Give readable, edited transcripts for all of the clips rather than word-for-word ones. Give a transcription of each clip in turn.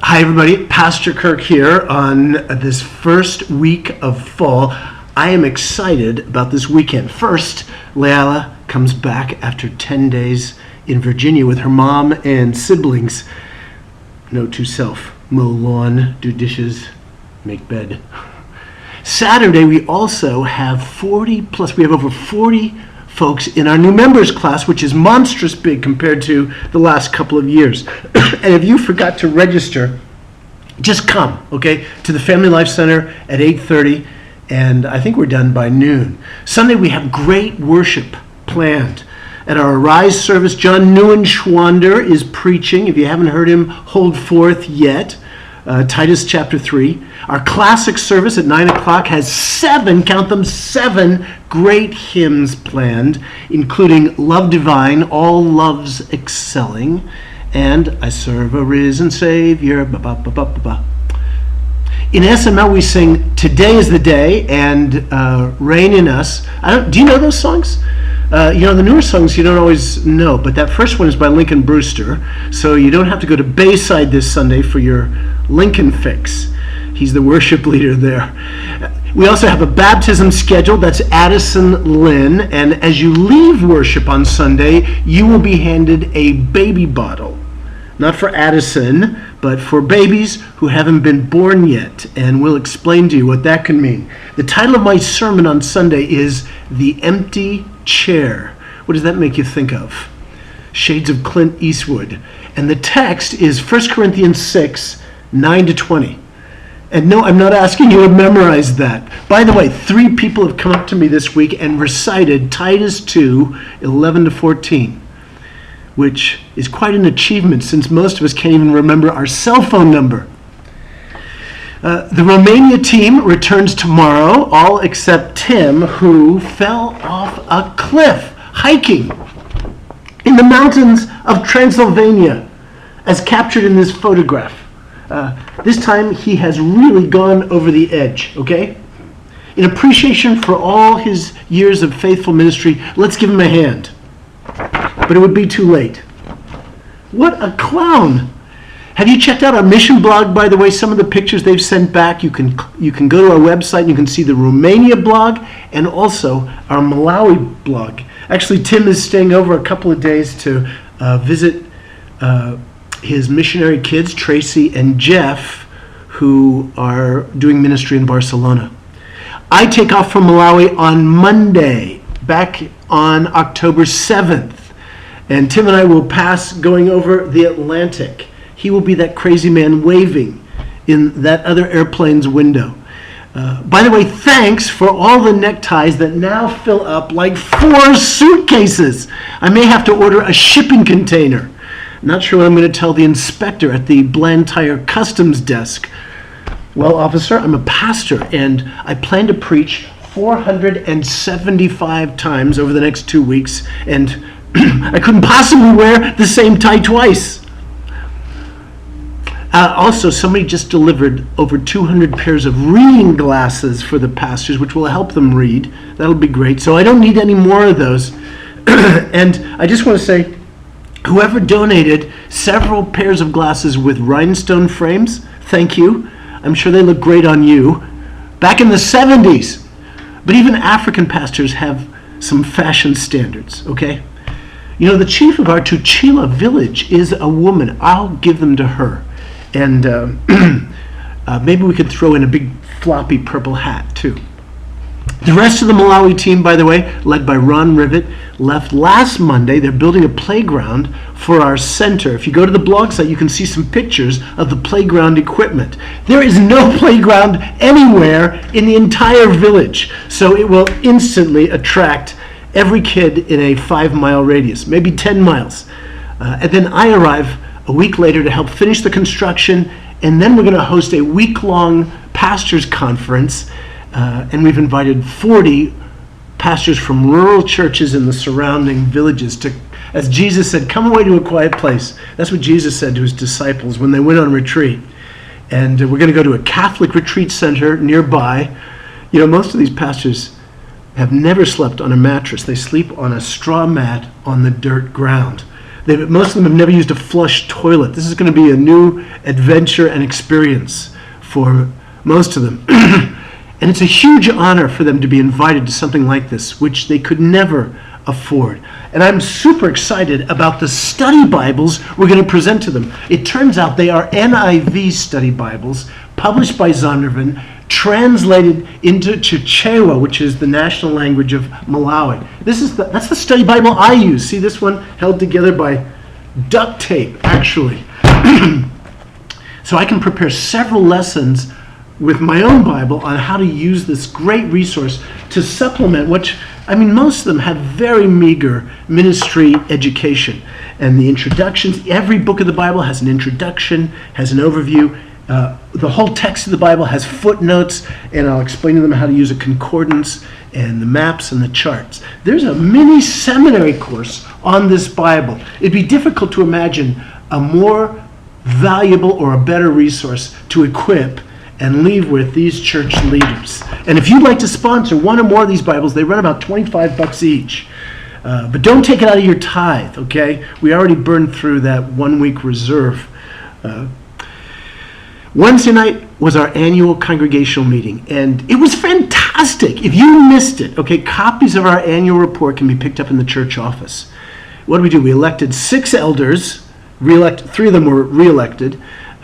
Hi, everybody. Pastor Kirk here on this first week of fall. I am excited about this weekend. First, Leala comes back after 10 days in Virginia with her mom and siblings. Note to self, mow lawn, do dishes, make bed. Saturday, we also have we have over 40 folks in our new members class, which is monstrous big compared to the last couple of years. And if you forgot to register, just come, okay, to the Family Life Center at 8:30, and I think we're done by noon. Sunday, we have great worship planned. At our Arise service, John Neuenschwander is preaching. If you haven't heard him, hold forth yet. Titus chapter 3. Our classic service at 9 o'clock has seven great hymns planned, including Love Divine, All Loves Excelling, and I Serve a Risen Savior. In SML, we sing Today is the Day and Reign in Us. Do you know those songs? The newer songs you don't always know, but that first one is by Lincoln Brewster, so you don't have to go to Bayside this Sunday for your Lincoln fix. He's the worship leader there. We also have a baptism scheduled. That's Addison Lynn, and as you leave worship on Sunday, you will be handed a baby bottle. Not for Addison, but for babies who haven't been born yet, and we'll explain to you what that can mean. The title of my sermon on Sunday is The Empty Chair. What does that make you think of? Shades of Clint Eastwood. And the text is 1 Corinthians 6, 9-20. And no, I'm not asking you to memorize that. By the way, 3 people have come up to me this week and recited Titus 2, 11-14, which is quite an achievement since most of us can't even remember our cell phone number. The Romania team returns tomorrow, all except Tim, who fell off a cliff hiking in the mountains of Transylvania, as captured in this photograph. This time he has really gone over the edge, okay? In appreciation for all his years of faithful ministry, let's give him a hand. But it would be too late. What a clown! Have you checked out our mission blog, by the way? Some of the pictures they've sent back, you can go to our website and you can see the Romania blog and also our Malawi blog. Actually, Tim is staying over a couple of days to visit his missionary kids, Tracy and Jeff, who are doing ministry in Barcelona. I take off from Malawi on Monday, back on October 7th. And Tim and I will pass going over the Atlantic. He will be that crazy man waving in that other airplane's window. By the way, thanks for all the neckties that now fill up like 4 suitcases. I may have to order a shipping container. Not sure what I'm going to tell the inspector at the Blantyre Customs desk. Well, officer, I'm a pastor, and I plan to preach 475 times over the next 2 weeks, and I couldn't possibly wear the same tie twice. Also, somebody just delivered over 200 pairs of reading glasses for the pastors, which will help them read. That'll be great. So I don't need any more of those. And I just want to say, whoever donated several pairs of glasses with rhinestone frames, thank you. I'm sure they look great on you. Back in the 70s. But even African pastors have some fashion standards, okay? You know, the chief of our Tuchila village is a woman. I'll give them to her. And maybe we could throw in a big floppy purple hat, too. The rest of the Malawi team, by the way, led by Ron Rivet, left last Monday. They're building a playground for our center. If you go to the blog site, you can see some pictures of the playground equipment. There is no playground anywhere in the entire village, so it will instantly attract every kid in a 5-mile radius, maybe 10 miles. And then I arrive a week later to help finish the construction, and then we're going to host a week-long pastors conference, and we've invited 40 pastors from rural churches in the surrounding villages to, as Jesus said, come away to a quiet place. That's what Jesus said to his disciples when they went on retreat. And we're going to go to a Catholic retreat center nearby. You know, most of these pastors have never slept on a mattress. They sleep on a straw mat on the dirt ground. Most of them have never used a flush toilet. This is going to be a new adventure and experience for most of them. And it's a huge honor for them to be invited to something like this, which they could never afford. And I'm super excited about the study Bibles we're going to present to them. It turns out they are NIV study Bibles, published by Zondervan, translated into Chichewa, which is the national language of Malawi. That's the study Bible I use. See this one held together by duct tape, actually. So I can prepare several lessons with my own Bible on how to use this great resource to supplement most of them have very meager ministry education. And the introductions, every book of the Bible has an introduction, has an overview. The whole text of the Bible has footnotes, and I'll explain to them how to use a concordance and the maps and the charts. There's a mini seminary course on this Bible. It'd be difficult to imagine a more valuable or a better resource to equip and leave with these church leaders. And if you'd like to sponsor one or more of these Bibles, they run about $25 each. But don't take it out of your tithe, okay? We already burned through that 1 week reserve. Wednesday night was our annual congregational meeting, and it was fantastic. If you missed it, okay, copies of our annual report can be picked up in the church office. What did we do? We elected 6 elders, 3 of them were re-elected.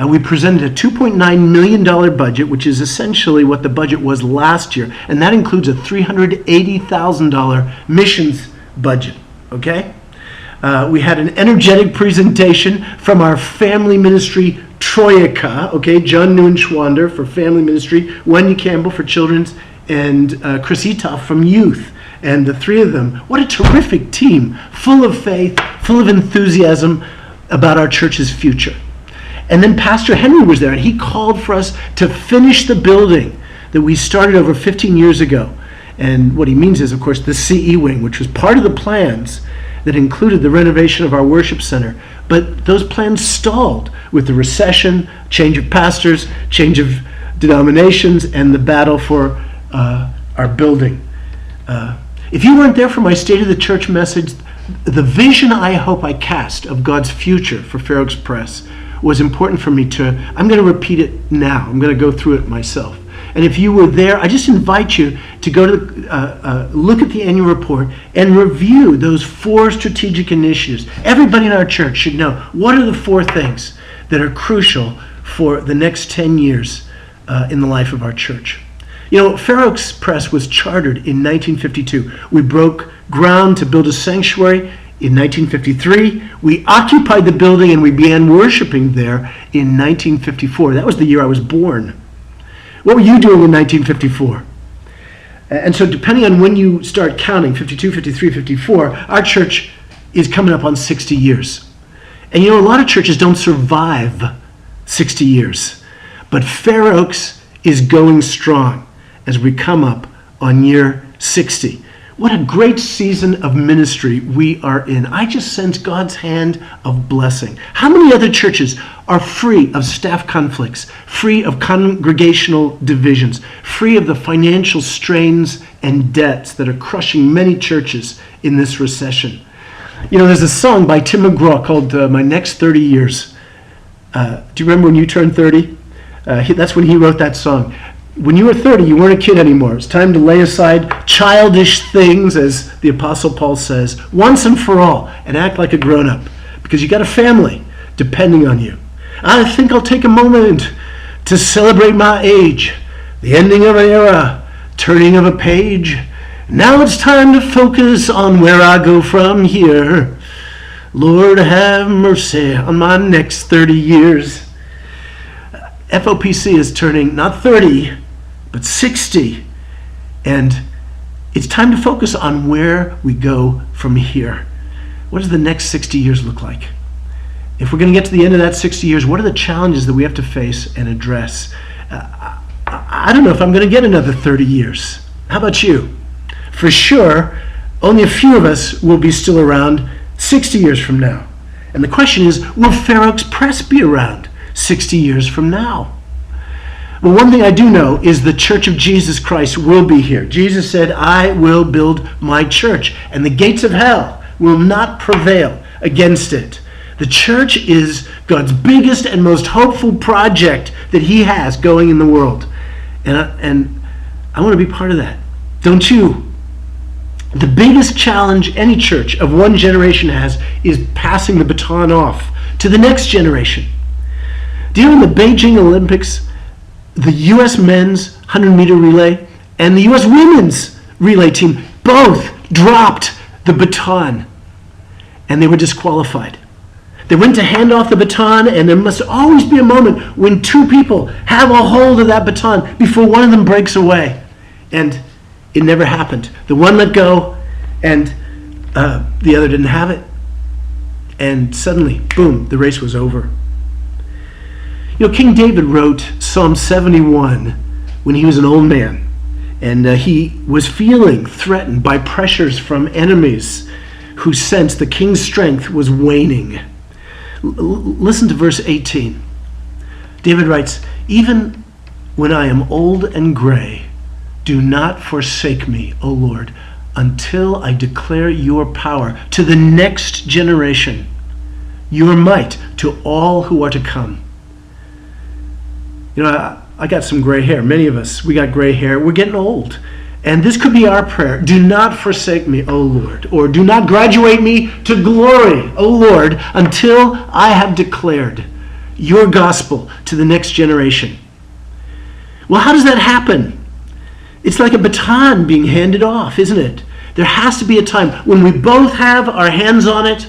We presented a $2.9 million budget, which is essentially what the budget was last year, and that includes a $380,000 missions budget, okay? We had an energetic presentation from our family ministry Troika, okay? John Nguyen-Schwander for family ministry, Wendy Campbell for children's, and Chris Etoff from youth. And the 3 of them, what a terrific team, full of faith, full of enthusiasm about our church's future. And then Pastor Henry was there, and he called for us to finish the building that we started over 15 years ago. And what he means is, of course, the CE wing, which was part of the plans that included the renovation of our worship center. But those plans stalled with the recession, change of pastors, change of denominations, and the battle for our building. If you weren't there for my State of the Church message, the vision I hope I cast of God's future for Fair Oaks Press was important for me I'm going to repeat it now. I'm going to go through it myself. And if you were there, I just invite you to go to look at the annual report and review those 4 strategic initiatives. Everybody in our church should know what are the 4 things that are crucial for the next 10 years in the life of our church. You know, Fair Oaks Press was chartered in 1952. We broke ground to build a sanctuary in 1953. We occupied the building and we began worshiping there in 1954. That was the year I was born. What were you doing in 1954? And so depending on when you start counting, 52, 53, 54, our church is coming up on 60 years. And you know, a lot of churches don't survive 60 years. But Fair Oaks is going strong as we come up on year 60. What a great season of ministry we are in. I just sense God's hand of blessing. How many other churches are free of staff conflicts, free of congregational divisions, free of the financial strains and debts that are crushing many churches in this recession? You know, there's a song by Tim McGraw called My Next 30 Years. Do you remember when you turned 30? That's when he wrote that song. When you were 30, you weren't a kid anymore. It's time to lay aside childish things, as the Apostle Paul says, once and for all, and act like a grown-up, because you got a family depending on you. I think I'll take a moment to celebrate my age, the ending of an era, turning of a page. Now it's time to focus on where I go from here. Lord, have mercy on my next 30 years. FOPC is turning not 30, but 60. And it's time to focus on where we go from here. What does the next 60 years look like? If we're going to get to the end of that 60 years, what are the challenges that we have to face and address? I don't know if I'm going to get another 30 years. How about you? For sure, only a few of us will be still around 60 years from now. And the question is, will Fair Oaks Press be around 60 years from now? Well, one thing I do know is the Church of Jesus Christ will be here. Jesus said, I will build my church, and the gates of hell will not prevail against it. The church is God's biggest and most hopeful project that he has going in the world. And I want to be part of that. Don't you? The biggest challenge any church of one generation has is passing the baton off to the next generation. During the Beijing Olympics, the U.S. men's 100-meter relay and the U.S. women's relay team both dropped the baton, and they were disqualified. They went to hand off the baton, and there must always be a moment when two people have a hold of that baton before one of them breaks away. And it never happened. The one let go, and the other didn't have it. And suddenly, boom, the race was over. You know, King David wrote Psalm 71 when he was an old man, and he was feeling threatened by pressures from enemies who sensed the king's strength was waning. Listen to verse 18. David writes, "Even when I am old and gray, do not forsake me, O Lord, until I declare your power to the next generation, your might to all who are to come." You know, I got some gray hair. Many of us, we got gray hair. We're getting old. And this could be our prayer. Do not forsake me, O Lord, or do not graduate me to glory, O Lord, until I have declared your gospel to the next generation. Well, how does that happen? It's like a baton being handed off, isn't it? There has to be a time when we both have our hands on it,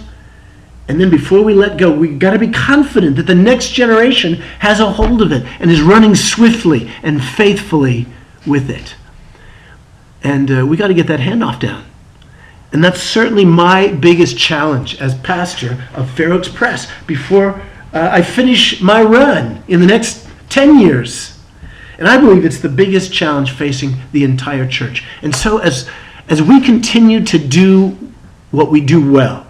and then before we let go, we've got to be confident that the next generation has a hold of it and is running swiftly and faithfully with it. And we got to get that handoff down. And that's certainly my biggest challenge as pastor of Fair Oaks Press before I finish my run in the next 10 years. And I believe it's the biggest challenge facing the entire church. And so as we continue to do what we do well,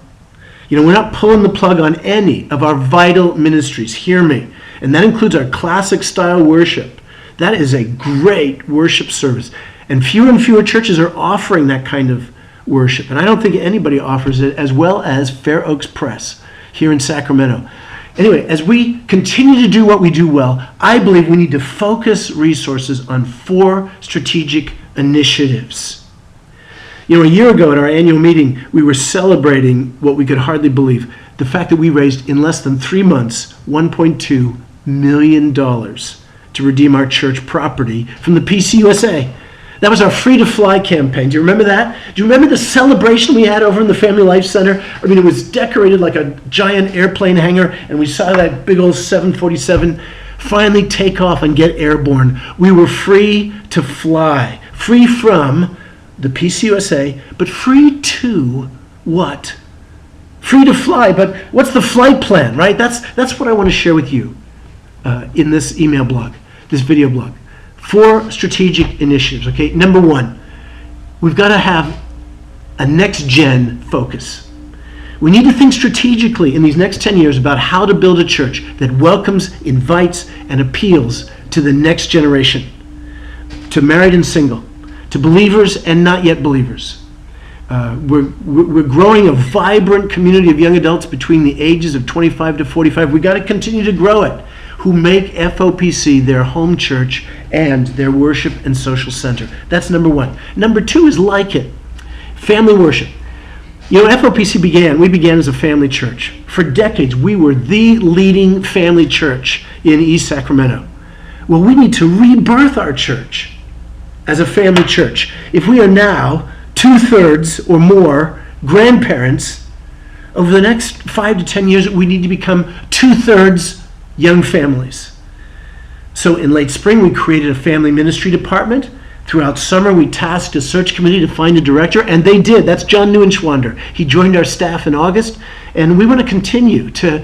you know, we're not pulling the plug on any of our vital ministries. Hear me. And that includes our classic style worship. That is a great worship service. And fewer churches are offering that kind of worship. And I don't think anybody offers it as well as Fair Oaks Press here in Sacramento. Anyway, as we continue to do what we do well, I believe we need to focus resources on 4 strategic initiatives. You know, a year ago at our annual meeting, we were celebrating what we could hardly believe. The fact that we raised in less than 3 months, $1.2 million to redeem our church property from the PCUSA. That was our Free to Fly campaign. Do you remember that? Do you remember the celebration we had over in the Family Life Center? I mean, it was decorated like a giant airplane hangar, and we saw that big old 747 finally take off and get airborne. We were free to fly, free from the PCUSA, but free to what? Free to fly, but what's the flight plan, right? That's what I want to share with you in this email blog, this video blog. 4 strategic initiatives, okay? Number 1, we've got to have a next-gen focus. We need to think strategically in these next 10 years about how to build a church that welcomes, invites, and appeals to the next generation, to married and single, to believers and not yet believers. We're growing a vibrant community of young adults between the ages of 25 to 45. We've got to continue to grow it, who make FOPC their home church and their worship and social center. That's number 1. Number 2 is like it, family worship. You know, FOPC we began as a family church. For decades, we were the leading family church in East Sacramento. Well, we need to rebirth our church as a family church. If we are now 2/3 or more grandparents, over the next 5 to 10 years, we need to become 2/3 young families. So in late spring, we created a family ministry department. Throughout summer, we tasked a search committee to find a director, and they did. That's John Neuenschwander. He joined our staff in August, and we want to continue to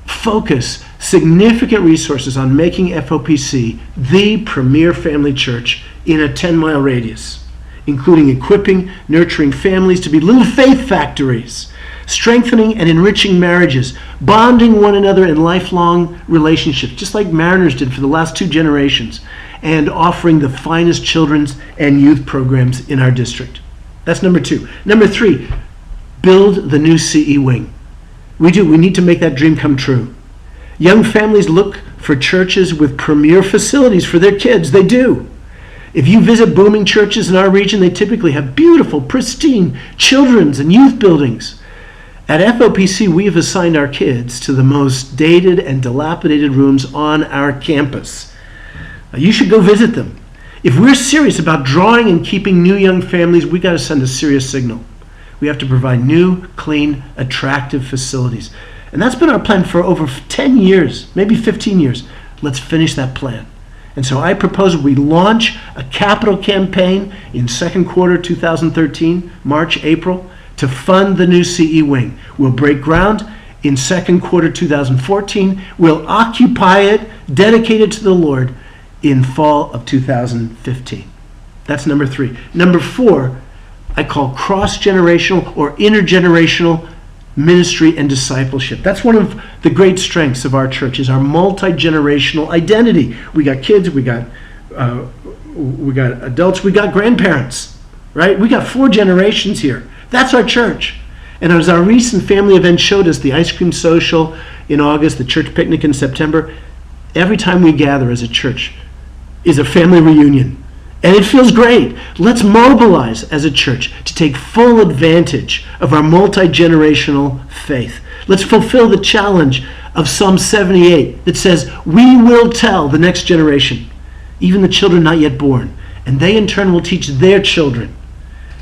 focus significant resources on making FOPC the premier family church in a 10-mile radius, including equipping, nurturing families to be little faith factories, strengthening and enriching marriages, bonding one another in lifelong relationships, just like Mariners did for the last 2 generations, and offering the finest children's and youth programs in our district. That's number 2. Number 3, build the new CE wing. We do. We need to make that dream come true. Young families look for churches with premier facilities for their kids. They do. If you visit booming churches in our region, they typically have beautiful, pristine children's and youth buildings. At FOPC, we have assigned our kids to the most dated and dilapidated rooms on our campus. You should go visit them. If we're serious about drawing and keeping new young families, we got to send a serious signal. We have to provide new, clean, attractive facilities. And that's been our plan for over 10 years, maybe 15 years. Let's finish that plan. And so I propose we launch a capital campaign in second quarter 2013, March, April, to fund the new CE wing. We'll break ground in second quarter 2014. We'll occupy it, dedicate it to the Lord in fall of 2015. That's number 3. Number 4, I call cross-generational or intergenerational ministry and discipleship. That's one of the great strengths of our church, is our multi-generational identity. We got kids, we got adults, we got grandparents, right? We got 4 generations here. That's our church. And as our recent family event showed us, the ice cream social in August, the church picnic in September, every time we gather as a church is a family reunion. And it feels great. Let's mobilize as a church to take full advantage of our multi-generational faith. Let's fulfill the challenge of Psalm 78 that says, we will tell the next generation, even the children not yet born, and they in turn will teach their children.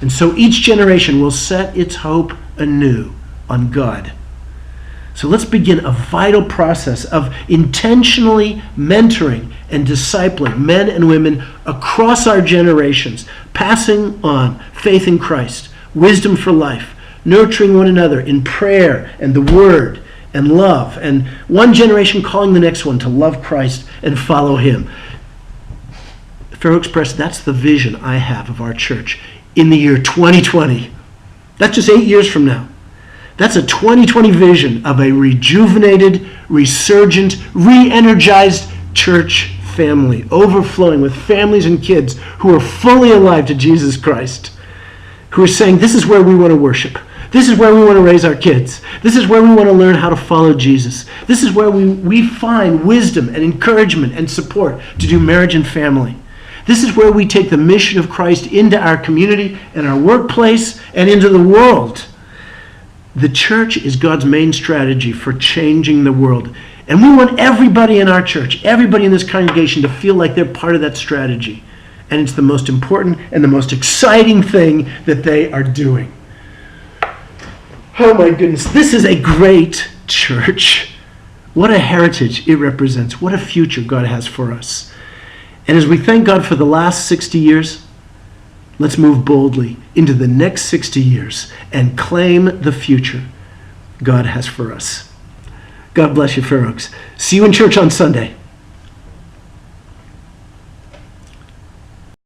And so each generation will set its hope anew on God. So let's begin a vital process of intentionally mentoring and discipling men and women across our generations, passing on faith in Christ, wisdom for life, nurturing one another in prayer and the word and love, and one generation calling the next one to love Christ and follow him. Fair Oaks Press, that's the vision I have of our church in the year 2020. That's just 8 years from now. That's a 2020 vision of a rejuvenated, resurgent, re-energized church family, overflowing with families and kids who are fully alive to Jesus Christ, who are saying, this is where we want to worship. This is where we want to raise our kids. This is where we want to learn how to follow Jesus. This is where we find wisdom and encouragement and support to do marriage and family. This is where we take the mission of Christ into our community and our workplace and into the world. The church is God's main strategy for changing the world. And we want everybody in our church, everybody in this congregation to feel like they're part of that strategy. And it's the most important and the most exciting thing that they are doing. Oh my goodness, this is a great church. What a heritage it represents. What a future God has for us. And as we thank God for the last 60 years, let's move boldly into the next 60 years and claim the future God has for us. God bless you, Fair Oaks. See you in church on Sunday.